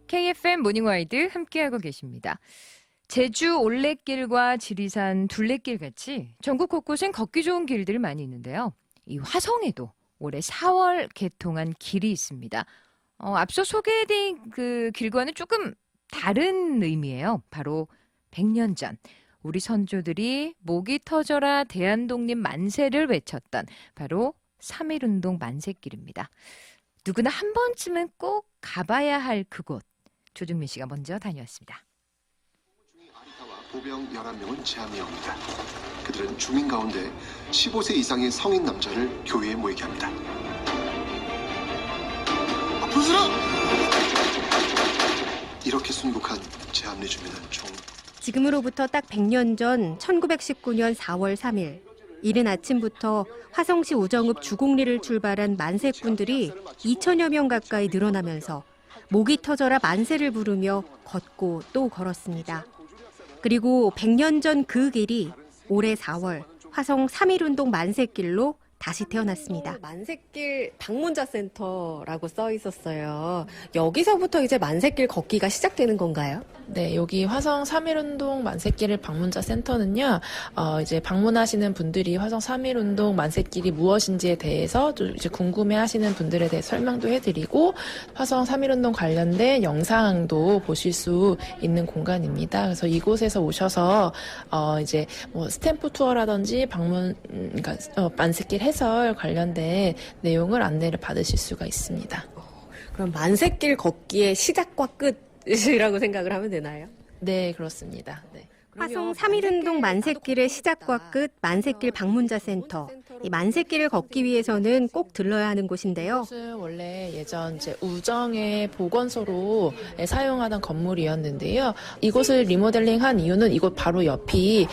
KFM 모닝와이드 함께하고 계십니다. 제주 올레길과 지리산 둘레길 같이 전국 곳곳엔 걷기 좋은 길들이 많이 있는데요. 이 화성에도 올해 4월 개통한 길이 있습니다. 앞서 소개해드린 그 길과는 조금 다른 의미예요. 바로 100년 전 우리 선조들이 목이 터져라 대한독립 만세를 외쳤던 바로 3.1운동 만세길입니다. 누구나 한 번쯤은 꼭 가봐야 할 그곳. 조정민 씨가 먼저 다녀왔습니다. 아리타와 보병 11명은 제한내용입니다. 그들은 주민 가운데 15세 이상의 성인 남자를 교회에 모이게 합니다. 앞으로 서라! 이렇게 순국한 제한내 주민은 총 지금으로부터 딱 100년 전 1919년 4월 3일 이른 아침부터 화성시 오정읍 주곡리를 출발한 만세꾼들이 2천여 명 가까이 늘어나면서 목이 터져라 만세를 부르며 걷고 또 걸었습니다. 그리고 100년 전 그 길이 올해 4월 화성 3.1운동 만세길로 다시 태어났습니다. 만세길 방문자 센터라고 써 있었어요. 여기서부터 이제 만세길 걷기가 시작되는 건가요? 네, 여기 화성 3.1운동 만세길을 방문자 센터는요, 이제 방문하시는 분들이 화성 3.1운동 만세길이 무엇인지에 대해서 좀 이제 궁금해 하시는 분들에 대해 설명도 해드리고, 화성 3.1운동 관련된 영상도 보실 수 있는 공간입니다. 그래서 이곳에서 오셔서, 이제 뭐 스탬프 투어라든지 그러니까 만세길 해설 관련된 내용을 안내를 받으실 수가 있습니다. 그럼 만세길 걷기의 시작과 끝이라고 생각을 하면 되나요? 네, 그렇습니다. 네. 화성 3.1운동 만세길의 시작과 끝 만세길 방문자 센터. 이 만세길을 걷기 위해서는 꼭 들러야 하는 곳인데요. 이곳은 원래 예전 이제 우정의 보건소로 사용하던 건물이었는데요. 이곳을 리모델링한 이유는 이곳 바로 옆이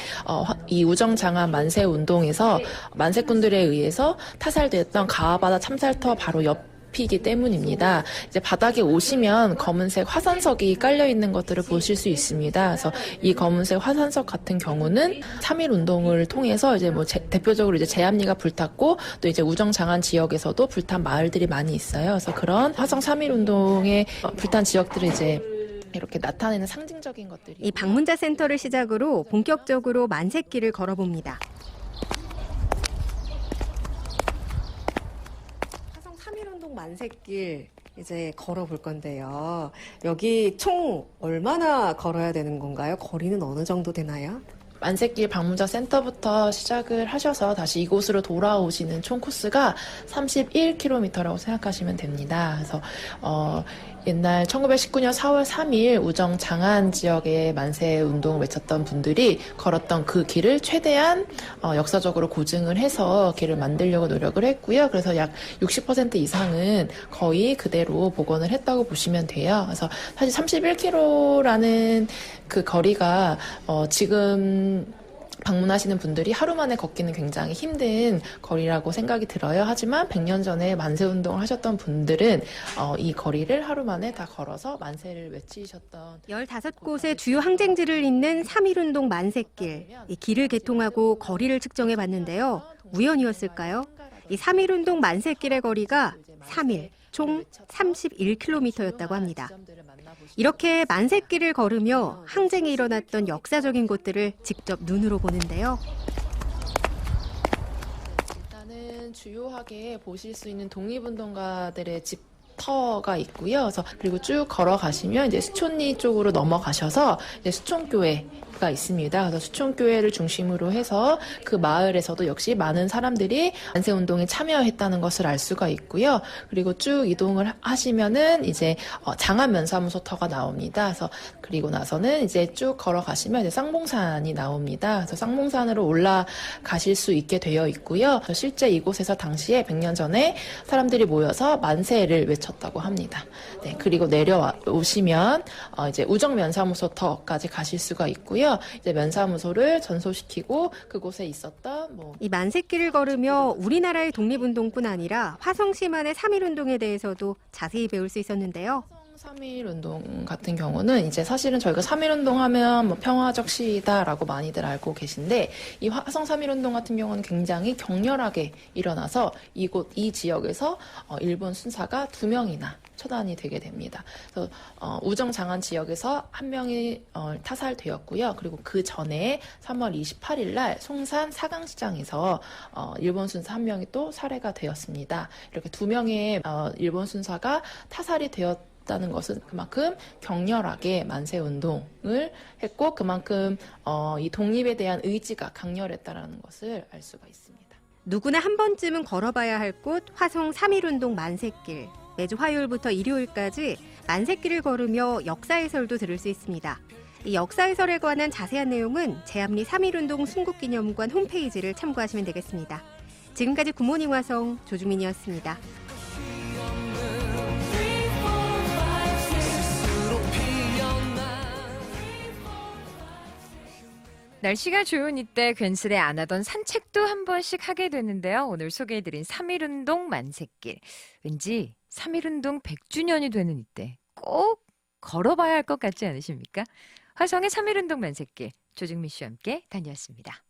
이 우정장안 만세 운동에서 만세꾼들에 의해서 타살됐던 가와바다 참살터 바로 옆이기 때문입니다. 이제 바닥에 오시면 검은색 화산석이 깔려 있는 것들을 보실 수 있습니다. 그래서 이 검은색 화산석 같은 경우는 3.1 운동을 통해서 이제 뭐 대표적으로 이제 제암리가 불탔고 또 이제 우정장안 지역에서도 불탄 마을들이 많이 있어요. 그래서 그런 화성 3.1 운동의 불탄 지역들을 이제 이렇게 나타내는 상징적인 것들이. 이 방문자 센터를 시작으로 본격적으로 만세길을 걸어봅니다. 화성 3.1운동 만세길 이제 걸어볼 건데요. 여기 총 얼마나 걸어야 되는 건가요? 거리는 어느 정도 되나요? 만세길 방문자 센터부터 시작을 하셔서 다시 이곳으로 돌아오시는 총 코스가 31km라고 생각하시면 됩니다. 그래서 옛날 1919년 4월 3일 우정 장안 지역의 만세 운동을 외쳤던 분들이 걸었던 그 길을 최대한 역사적으로 고증을 해서 길을 만들려고 노력을 했고요. 그래서 약 60% 이상은 거의 그대로 복원을 했다고 보시면 돼요. 그래서 사실 31km라는 그 거리가 지금 방문하시는 분들이 하루 만에 걷기는 굉장히 힘든 거리라고 생각이 들어요. 하지만 100년 전에 만세운동을 하셨던 분들은 이 거리를 하루 만에 다 걸어서 만세를 외치셨던 15곳의 주요 항쟁지를 잇는 3.1운동 만세길. 이 길을 개통하고 거리를 측정해 봤는데요. 우연이었을까요? 이 3.1운동 만세길의 거리가 3일, 총 31km였다고 합니다. 이렇게 만세길을 걸으며 항쟁이 일어났던 역사적인 곳들을 직접 눈으로 보는데요. 일단은 주요하게 보실 수 있는 독립운동가들의 집터가 있고요. 그래서 그리고 쭉 걸어가시면 이제 수촌리 쪽으로 넘어가셔서 이제 수촌교회가 있습니다. 그래서 수촌교회를 중심으로 해서 그 마을에서도 역시 많은 사람들이 만세운동에 참여했다는 것을 알 수가 있고요. 그리고 쭉 이동을 하시면은 이제 장안면사무소터가 나옵니다. 그래서 그리고 나서는 이제 쭉 걸어가시면 이제 쌍봉산이 나옵니다. 그래서 쌍봉산으로 올라가실 수 있게 되어 있고요. 실제 이곳에서 당시에 100년 전에 사람들이 모여서 만세를 외쳤다고 합니다. 네, 그리고 내려오시면 이제 우정면사무소터까지 가실 수가 있고요. 이제 면사무소를 전소시키고 그곳에 있었던 이 만세길을 걸으며 우리나라의 독립운동뿐 아니라 화성시만의 3.1운동에 대해서도 자세히 배울 수 있었는데요. 3.1 운동 같은 경우는 이제 사실은 저희가 3.1 운동하면 뭐 평화적 시위다라고 많이들 알고 계신데 이 화성 3.1 운동 같은 경우는 굉장히 격렬하게 일어나서 이 지역에서 일본 순사가 2명이나 처단이 되게 됩니다. 그래서 우정장안 지역에서 1명이 타살되었고요. 그리고 그 전에 3월 28일 날 송산 사강시장에서 일본 순사 1명이 또 살해가 되었습니다. 이렇게 2명의 일본 순사가 타살이 되었다는 것은 그만큼 격렬하게 만세운동을 했고 그만큼 이 독립에 대한 의지가 강렬했다는 것을 알 수가 있습니다. 누구나 한 번쯤은 걸어봐야 할 곳 화성 3.1운동 만세길. 매주 화요일부터 일요일까지 만세길을 걸으며 역사 해설도 들을 수 있습니다. 이 역사 해설에 관한 자세한 내용은 제암리 3.1운동 순국기념관 홈페이지를 참고하시면 되겠습니다. 지금까지 굿모닝 화성 조주민이었습니다. 날씨가 좋은 이때 괜스레 안 하던 산책도 한 번씩 하게 되는데요. 오늘 소개해드린 3.1운동 만세길. 왠지 3.1운동 100주년이 되는 이때 꼭 걸어봐야 할 것 같지 않으십니까? 화성의 3.1운동 만세길, 조중미 씨와 함께 다녀왔습니다.